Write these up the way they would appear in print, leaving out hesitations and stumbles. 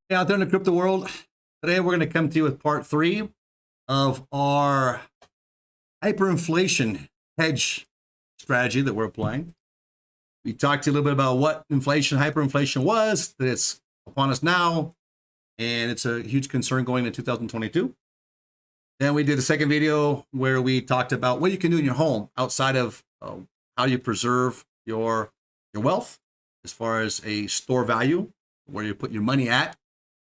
Hey, out there in the crypto world, today we're going to come to you with part 3 of our hyperinflation hedge strategy that we're applying. We talked to you a little bit about what hyperinflation was, that it's upon us now, and it's a huge concern going into 2022. Then we did a second video where we talked about what you can do in your home outside of how you preserve your wealth as far as a store value, where you put your money at,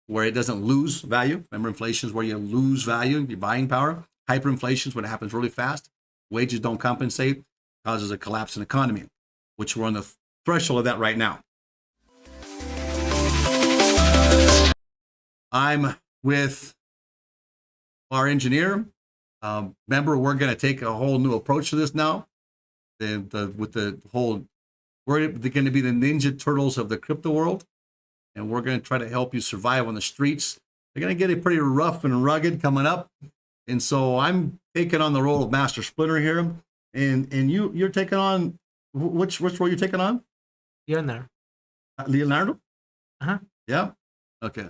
where it doesn't lose value. Remember, inflation is where you lose value, your buying power. Hyperinflation is when it happens really fast. Wages don't compensate, causes a collapse in the economy, which we're on the threshold of that right now. I'm with our engineer. Remember, we're going to take a whole new approach to this now. We're going to be the Ninja Turtles of the crypto world. And we're going to try to help you survive on the streets. They're going to get pretty rough and rugged coming up. And so I'm taking on the role of Master Splinter here. And you're taking on, which role you're taking on? Leonardo. Leonardo? Uh-huh. Yeah? Okay.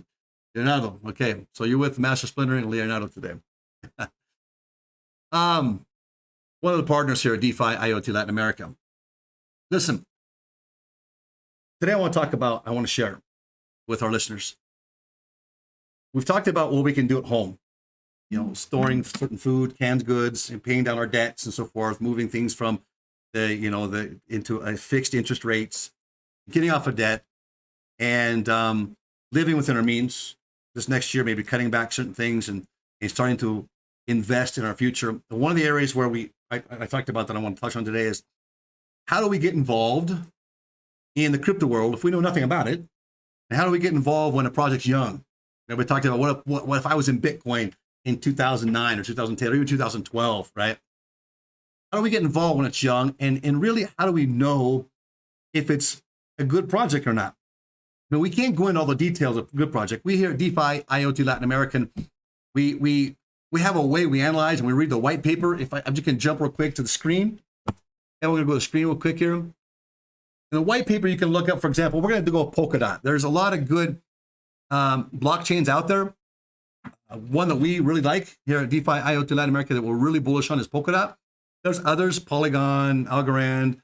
Leonardo. Okay. So you're with Master Splinter and Leonardo today. One of the partners here at DeFi IoT Latin America. Listen, today I want to share with our listeners. We've talked about what we can do at home, storing certain food, canned goods, and paying down our debts and so forth, moving things from into a fixed interest rates, getting off of debt, and living within our means. This next year, maybe cutting back certain things and starting to invest in our future. One of the areas where I talked about that I want to touch on today is how do we get involved in the crypto world if we know nothing about it? And how do we get involved when a project's young? We talked about what if I was in Bitcoin in 2009 or 2010 or even 2012, right? How do we get involved when it's young? And really, how do we know if it's a good project or not? We can't go into all the details of a good project. We here at DeFi IoT Latin American, we have a way we analyze and we read the white paper. If I just can jump real quick to the screen. And we're going to go to the screen real quick here. In the white paper, you can look up, for example, we're going to go with Polkadot. There's a lot of good blockchains out there. One that we really like here at DeFi IoT Latin America that we're really bullish on is Polkadot. There's others, Polygon, Algorand.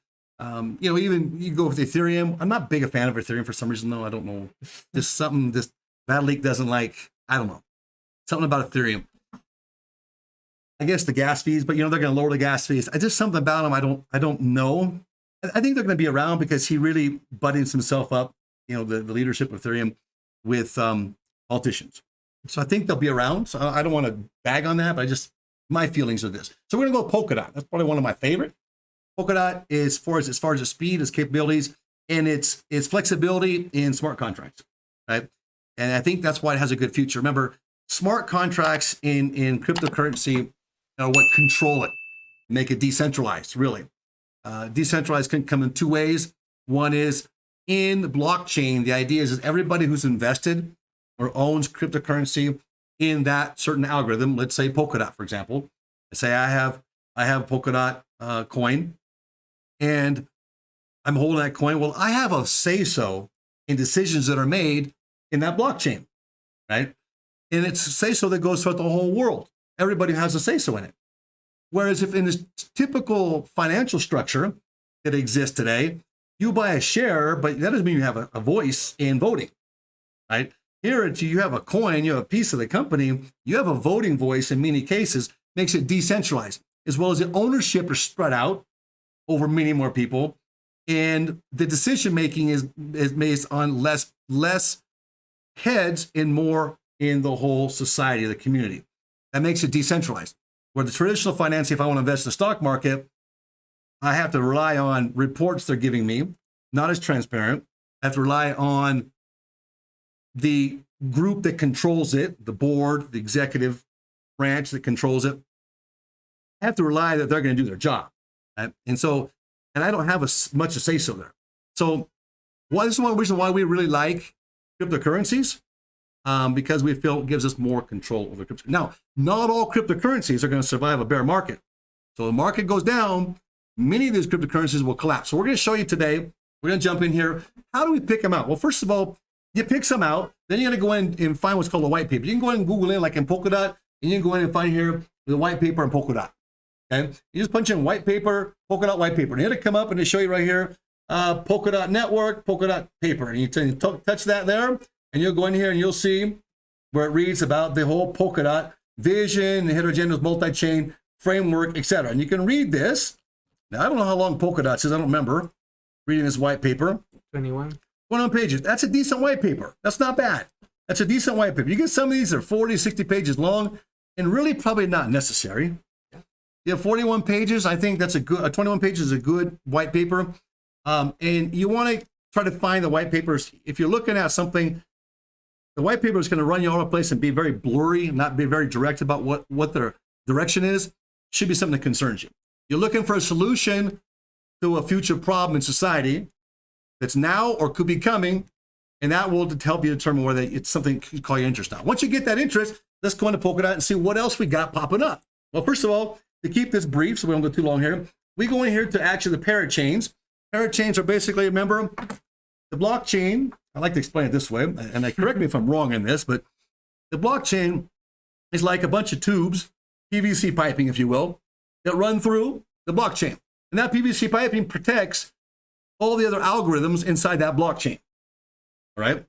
Even you go with Ethereum. I'm not big a fan of Ethereum for some reason, though. I don't know. Just something this Vitalik doesn't like. I don't know. Something about Ethereum. I guess the gas fees, but they're going to lower the gas fees. I just something about them I don't know. I think they're going to be around because he really buttons himself up, the leadership of Ethereum with politicians. So I think they'll be around. So I don't want to bag on that, but my feelings are this. So we're going to go Polkadot. That's probably one of my favorite. Polkadot is as far as its speed, its capabilities, and its flexibility in smart contracts, right? And I think that's why it has a good future. Remember, smart contracts in cryptocurrency are what control it, make it decentralized, really. Decentralized can come in two ways. One is in the blockchain. The idea is that everybody who's invested or owns cryptocurrency in that certain algorithm, let's say Polkadot, for example, say I have Polkadot coin and I'm holding that coin. Well, I have a say-so in decisions that are made in that blockchain, right? And it's a say-so that goes throughout the whole world. Everybody has a say-so in it. Whereas if in this typical financial structure that exists today, you buy a share, but that doesn't mean you have a voice in voting, right? Here, you have a coin, you have a piece of the company, you have a voting voice in many cases, makes it decentralized, as well as the ownership is spread out over many more people. And the decision-making is based on less heads and more in the whole society, the community. That makes it decentralized. Where the traditional financing, if I want to invest in the stock market, I have to rely on reports they're giving me, not as transparent. I have to rely on the group that controls it, the board, the executive branch that controls it. I have to rely that they're going to do their job. Right? And I don't have much to say so there. So this is one reason why we really like cryptocurrencies. Because we feel it gives us more control over crypto. Now, not all cryptocurrencies are going to survive a bear market. So the market goes down, many of these cryptocurrencies will collapse. So we're going to show you today, we're going to jump in here. How do we pick them out? Well, first of all, You pick some out, then you're gonna go in and find what's called a white paper. You can go in and Google in like in Polkadot, and you can go in and find here the white paper in Polkadot. Okay, you just punch in white paper, Polkadot white paper, and it'll come up and it'll show you right here, Polkadot network, Polkadot paper, and you touch that there, and you'll go in here and you'll see where it reads about the whole Polkadot vision, heterogeneous multi-chain framework, etc. And you can read this. Now, I don't know how long Polkadot is. I don't remember reading this white paper. 21 pages. That's a decent white paper. That's not bad. That's a decent white paper. You get some of these that are 40, 60 pages long, and really probably not necessary. You have 41 pages. I think that's a good, 21 pages is a good white paper. And you want to try to find the white papers. If you're looking at something, the white paper is going to run you all over the place and be very blurry, not be very direct about what their direction is. Should be something that concerns you. You're looking for a solution to a future problem in society that's now or could be coming, and that will help you determine whether it's something you call your interest now. Once you get that interest, let's go into Polkadot and see what else we got popping up. Well, first of all, to keep this brief, so we don't go too long here, we go in here to actually the parachains. Parachains are basically, remember, the blockchain. I like to explain it this way, and correct me if I'm wrong in this, but the blockchain is like a bunch of tubes, PVC piping, if you will, that run through the blockchain. And that PVC piping protects all the other algorithms inside that blockchain. All right?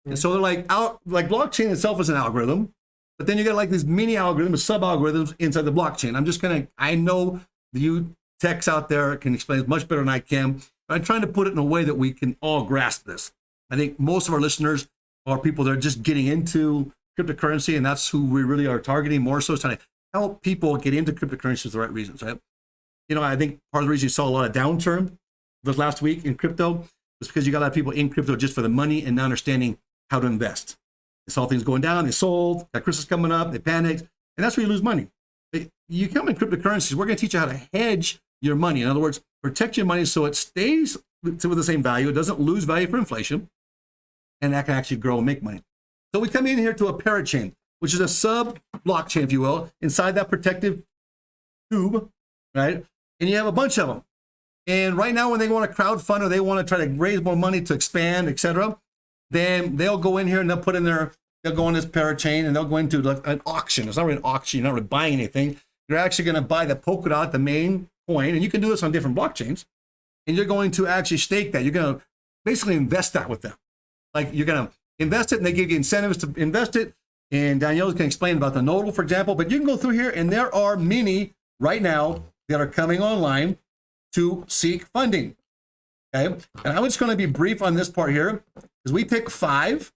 And so they're like blockchain itself is an algorithm, but then you got like these mini algorithms, sub-algorithms inside the blockchain. I know you techs out there can explain it much better than I can, but I'm trying to put it in a way that we can all grasp this. I think most of our listeners are people that are just getting into cryptocurrency, and that's who we really are targeting more so. It's trying to help people get into cryptocurrency for the right reasons, right? You know, I think part of the reason you saw a lot of downturn this last week in crypto was because you got a lot of people in crypto just for the money and not understanding how to invest. They saw things going down, they sold, got Christmas coming up, they panicked, and that's where you lose money. You come in cryptocurrencies, we're going to teach you how to hedge your money. In other words, protect your money so it stays with the same value, it doesn't lose value for inflation, and that can actually grow and make money. So we come in here to a parachain, which is a sub-blockchain, if you will, inside that protective tube, right? And you have a bunch of them. And right now, when they want to crowdfund or they want to try to raise more money to expand, etc., then they'll go in here and they'll go on this parachain and they'll go into like an auction. It's not really an auction. You're not really buying anything. You're actually going to buy the Polkadot, the main coin, and you can do this on different blockchains. And you're going to actually stake that. You're going to basically invest that with them. Like you're going to invest it and they give you incentives to invest it. And Danielle's going to explain about the nodal, for example. But you can go through here and there are many right now that are coming online to seek funding. Okay, and I'm just going to be brief on this part here because we pick 5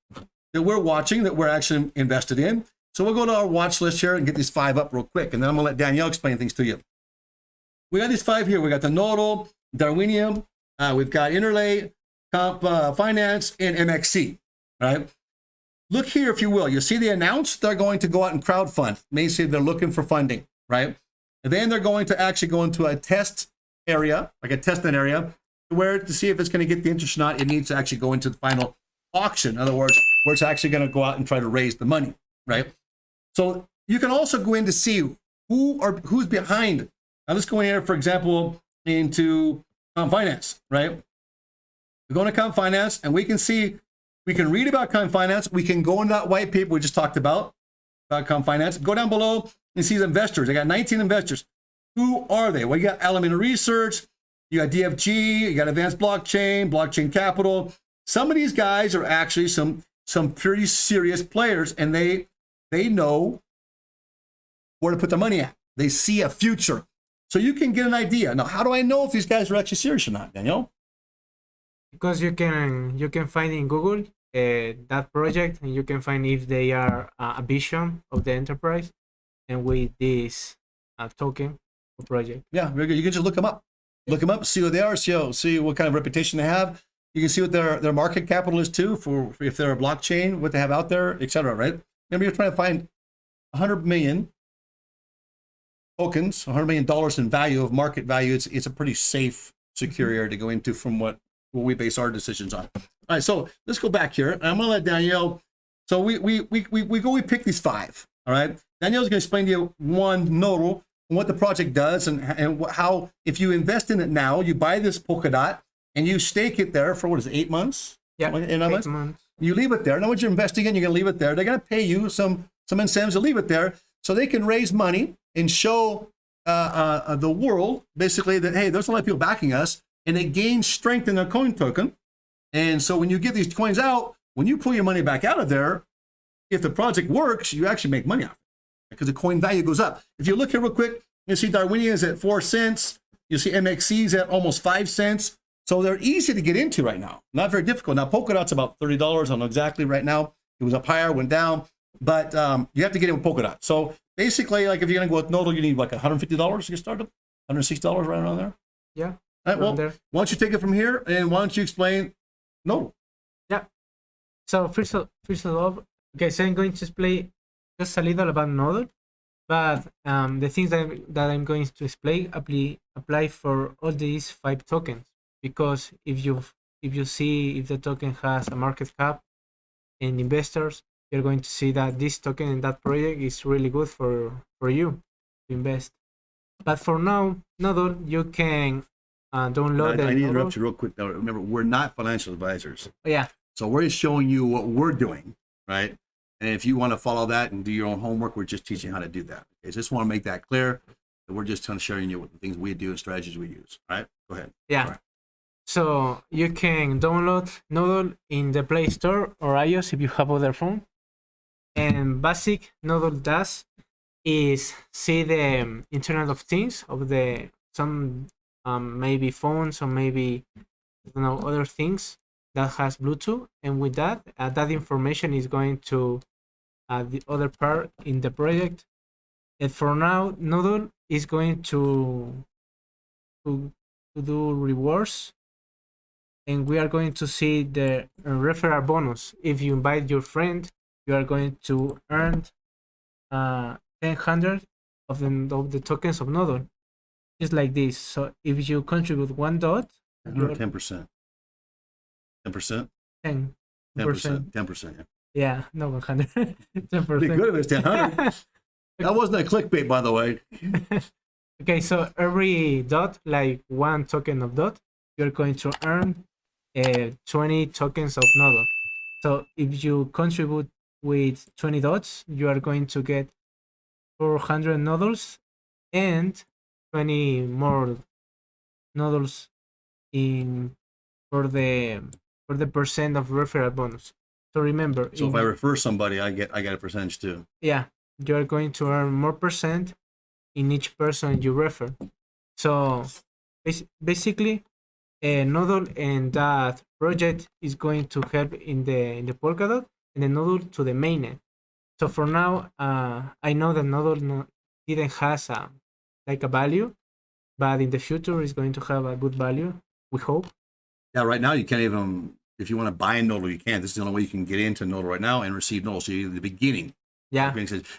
that we're watching that we're actually invested in. So we'll go to our watch list here and get these 5 up real quick, and then I'm going to let Danielle explain things to you. We got these 5 here. We got the nodal, Darwinium, we've got Interlay, Comp Finance, and MXC. All right. Look here, if you will. You see they announced they're going to go out and crowdfund. Basically, they're looking for funding, right? And then they're going to actually go into a test area, like a testnet area, where to see if it's going to get the interest or not, it needs to actually go into the final auction. In other words, where it's actually going to go out and try to raise the money, right? So you can also go in to see who's behind. Now let's go in here, for example, into Finance, right? We go into Comp Finance and we can see, we can read about Comp Finance. We can go into that white paper we just talked about Comp Finance. Go down below and see the investors. They got 19 investors. Who are they? Well, you got Alameda Research, you got DFG, you got Advanced Blockchain, Blockchain Capital. Some of these guys are actually some pretty serious players, and they know where to put the money at. They see a future. So you can get an idea. Now, how do I know if these guys are actually serious or not, Daniel? Because you can find in Google that project, and you can find if they are a vision of the enterprise, and with this token or project. Yeah, very good. You can just look them up. Look them up, see who they are, see what kind of reputation they have. You can see what their market capital is too, for if they're a blockchain, what they have out there, etc. Right? Remember, you're trying to find 100 million tokens, $100 million in value of market value. It's a pretty safe, secure area to go into from what we base our decisions on. All right, so let's go back here. I'm gonna let Danielle. So we pick these 5. All right, Danielle's gonna explain to you one nodal, what the project does, and how if you invest in it now, you buy this Polkadot and you stake it there for what is it, 8 months? Yeah, 8 months. You leave it there. Now, what you're investing in, you're going to leave it there. They're going to pay you some incentives to leave it there so they can raise money and show the world basically that, hey, there's a lot of people backing us, and it gains strength in their coin token. And so when you get these coins out, when you pull your money back out of there, if the project works, you actually make money off it because the coin value goes up. If you look here real quick, you see Darwinian is at 4 cents. You see MXC is at almost 5 cents. So they're easy to get into right now. Not very difficult. Now, Polkadot's about $30. I don't know exactly right now. It was up higher, went down. But you have to get in with Polkadot. So basically, like if you're going to go with Nodal, you need like $150 to get started. $160 right around there. Yeah. All right, well, why don't you take it from here, and why don't you explain Nodal? Yeah. So first of all, okay, so I'm going to explain just a little about Nodal, but the things that I'm going to explain apply for all these 5 tokens, because if you see if the token has a market cap and investors, you're going to see that this token in that project is really good for you to invest. But for now, Nodal, you can download. I need to interrupt you real quick though. Remember, we're not financial advisors. Yeah. So we're just showing you what we're doing, right? And if you want to follow that and do your own homework, we're just teaching how to do that. Okay, so just want to make that clear. That we're just kind of sharing you what the things we do and strategies we use. All right, go ahead. Yeah. Right. So you can download Nodal in the Play Store or iOS if you have other phone. And basic Nodal does is see the Internet of Things of some maybe phones or maybe other things that has Bluetooth, and with that that information is going to the other part in the project. And for now, Nodal is going to do rewards, and we are going to see the referral bonus. If you invite your friend, you are going to earn 100 of the tokens of Nodal, just like this. So if you contribute $1, 10%. 10%? 10%. 10%. Yeah, no, 100. 10%. Be good if it's 100. That wasn't a clickbait, by the way. Okay, so every dot, like 1 token of dot, you're going to earn 20 tokens of Nodal. So if you contribute with 20 dots, you are going to get 400 Nodals and 20 more Nodals for the percent of referral bonus. So remember, so if I refer somebody, I get a percentage too. Yeah, you are going to earn more percent in each person you refer. So basically, Nodal and that project is going to help in the Polkadot and the Nodal to the mainnet. So for now, I know that Nodal didn't has a value, but in the future it's going to have a good value. We hope. Yeah, right now you can't even, if you want to buy Nodal, you can't. This is the only way you can get into Nodal right now and receive Nodal. So you're in the beginning. Yeah.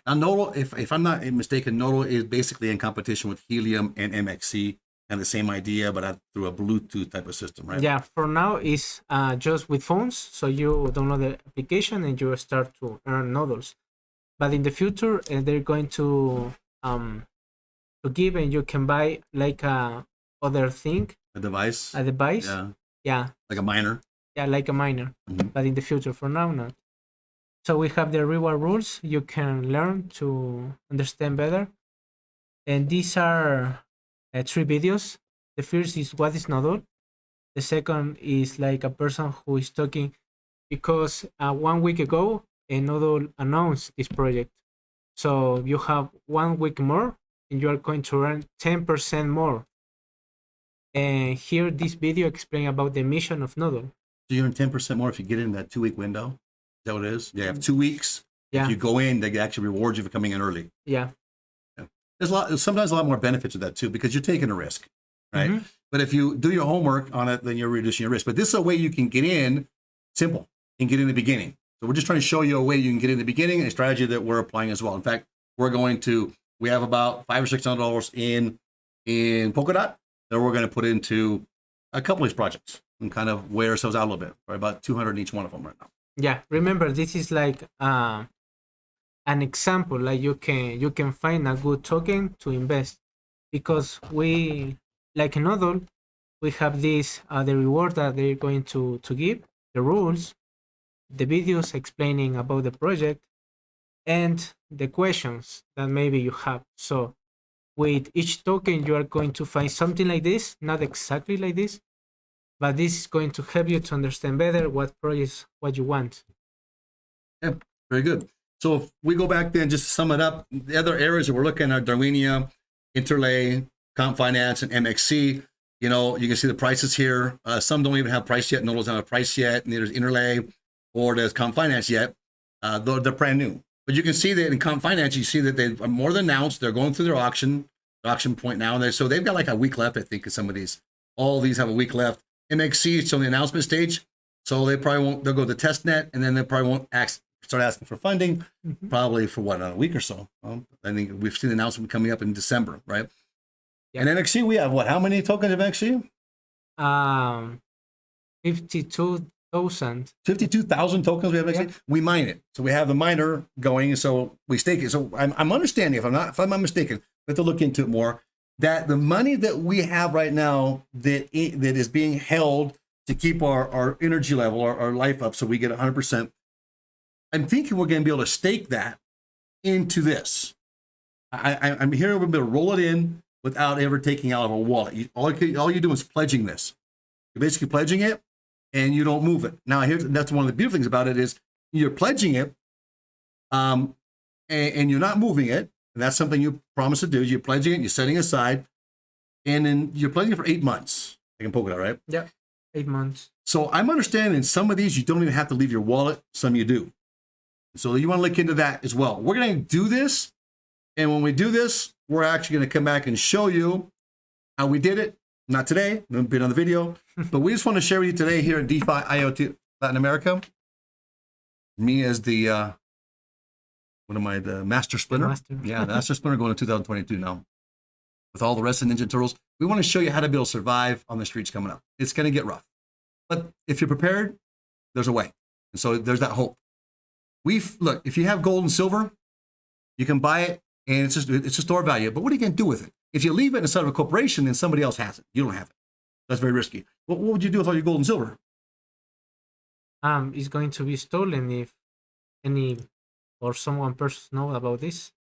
Now Nodal, if I'm not mistaken, Nodal is basically in competition with Helium and MXC, and the same idea, but through a Bluetooth type of system, right? Yeah. For now, it's just with phones. So you download the application and you start to earn Nodals. But in the future, they're going to give, and you can buy like a other thing. A device. A device. Yeah. Yeah. Like a miner. Yeah, like a miner. Mm-hmm. But in the future, for now, not. So we have the reward rules you can learn to understand better. And these are 3 videos. The first is what is Nodal. The second is like a person who is talking, because 1 week ago, Nodal announced this project. So you have 1 week more, and you are going to earn 10% more. And here, this video explains about the mission of Nodal. So you earn 10% more if you get in that 2-week window. Is that what it is? You have 2 weeks. Yeah. If you go in, they actually reward you for coming in early. Yeah. There's sometimes a lot more benefits with that too, because you're taking a risk, right? Mm-hmm. But if you do your homework on it, then you're reducing your risk. But this is a way you can get in, simple, and get in the beginning. So we're just trying to show you a way you can get in the beginning, and a strategy that we're applying as well. In fact, we have about $500 or $600 in Polkadot that we're going to put into a couple of these projects and kind of weigh ourselves out a little bit, right? About 200 in each one of them right now. Yeah, remember, this is like an example. Like you can find a good token to invest, because we, like in Nodal, we have this the reward that they're going to give, the rules, the videos explaining about the project and the questions that maybe you have. So with each token, you are going to find something like this, not exactly like this, but this is going to help you to understand better what projects, what you want. Yeah, very good. So if we go back then, just to sum it up, the other areas that we're looking at, Darwinia, Interlay, Comp Finance, and MXC. You know, you can see the prices here. Some don't even have price yet. Nodals don't have a price yet. Neither does Interlay or does Comp Finance yet. Though they're brand new. But you can see that in Comp Finance, you see that they've more than announced. They're going through their auction point now. And so they've got like a week left, I think, of some of these. All these have a week left. MXC is still in the announcement stage. So they probably won't, they'll go to the test net, and then they probably won't start asking for funding, probably for what, a week or so. I think we've seen the announcement coming up in December, right? Yep. And MXC, we have what? How many tokens of MXC? 52,000. 52,000 tokens we have MXC. Yep. We mine it, so we have the miner going, so we stake it. So I'm understanding, if I'm not mistaken, we have to look into it more. That the money that we have right now that is being held to keep our energy level, our life up, so we get 100%. I'm thinking we're going to be able to stake that into this. I'm hearing we're going to roll it in without ever taking out of a wallet. All you're doing is pledging this. You're basically pledging it, and you don't move it. Now, that's one of the beautiful things about it is you're pledging it, and you're not moving it. And that's something you promise to do. You're pledging it, you're setting aside, and then you're pledging it for 8 months. I can poke it out, right? Yeah, 8 months. So I'm understanding some of these you don't even have to leave your wallet. Some you do. So you want to look into that as well. We're going to do this. And when we do this, we're actually going to come back and show you how we did it. Not today, it'll be another video. But we just want to share with you today here at DeFi IoT Latin America. Me as the, what am I, the Master Splinter? Yeah, the Master Splinter going to 2022 now. With all the rest of Ninja Turtles, we want to show you how to be able to survive on the streets coming up. It's going to get rough. But if you're prepared, there's a way. And so there's that hope. Look, if you have gold and silver, you can buy it, and it's a store value. But what are you going to do with it? If you leave it inside of a corporation, then somebody else has it. You don't have it. That's very risky. What would you do with all your gold and silver? It's going to be stolen if any or someone person know about this.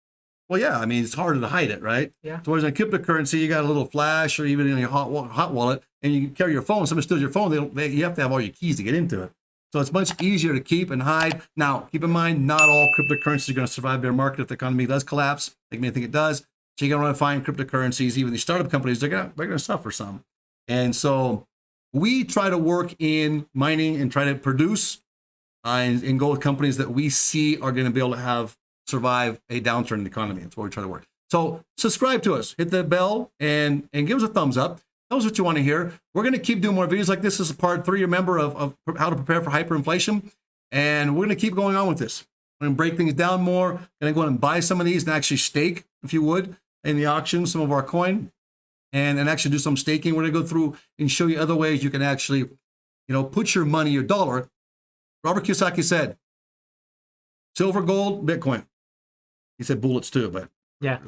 Well, yeah. I mean, it's harder to hide it, right? Yeah. So whereas in cryptocurrency, you got a little flash, or even in your hot wallet, and you carry your phone. Somebody steals your phone, you have to have all your keys to get into it. So it's much easier to keep and hide. Now, keep in mind, not all cryptocurrencies are going to survive bear market if the economy does collapse. They may think it does. So you're going to want to find cryptocurrencies. Even these startup companies, they're going to suffer some. And so we try to work in mining and try to produce and go with companies that we see are going to be able to survive a downturn in the economy. That's what we try to work. So subscribe to us, hit the bell, and give us a thumbs up. Tell us what you want to hear. We're going to keep doing more videos like this. This is part 3, remember, of how to prepare for hyperinflation. And we're going to keep going on with this. We're going to break things down more. Going to go and buy some of these and actually stake, if you would, in the auction, some of our coin, and actually do some staking. We're going to go through and show you other ways you can actually, put your money, your dollar. Robert Kiyosaki said, silver, gold, Bitcoin. He said bullets too, but yeah.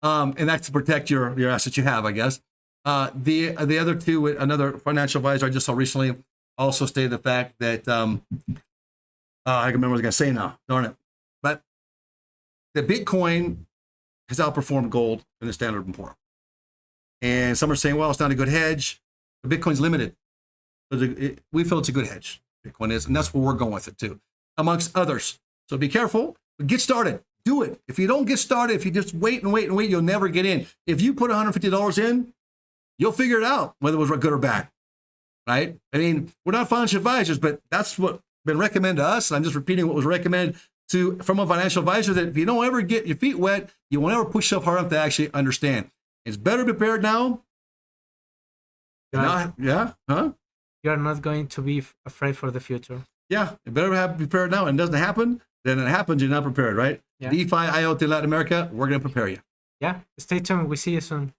And that's to protect your assets you have, I guess. The other two, another financial advisor I just saw recently also stated the fact that, I can remember what I was going to say now, darn it. But the Bitcoin has outperformed gold in the Standard & Poor. And some are saying, well, it's not a good hedge. The Bitcoin's limited. But we feel it's a good hedge. Bitcoin is, and that's where we're going with it too, amongst others. So be careful, but get started. Do it. If you don't get started, if you just wait and wait and wait, you'll never get in. If you put $150 in, you'll figure it out, whether it was good or bad, right? I mean, we're not financial advisors, but that's what's been recommended to us. I'm just repeating what was recommended from a financial advisor, that if you don't ever get your feet wet, you won't ever push yourself hard enough to actually understand. It's better prepared now. Yeah? Huh? You're not going to be afraid for the future. Yeah, you better have prepared now. And it doesn't happen, then it happens, you're not prepared, right? Yeah. DeFi IoT Latin America, we're going to prepare you. Yeah, stay tuned. We see you soon.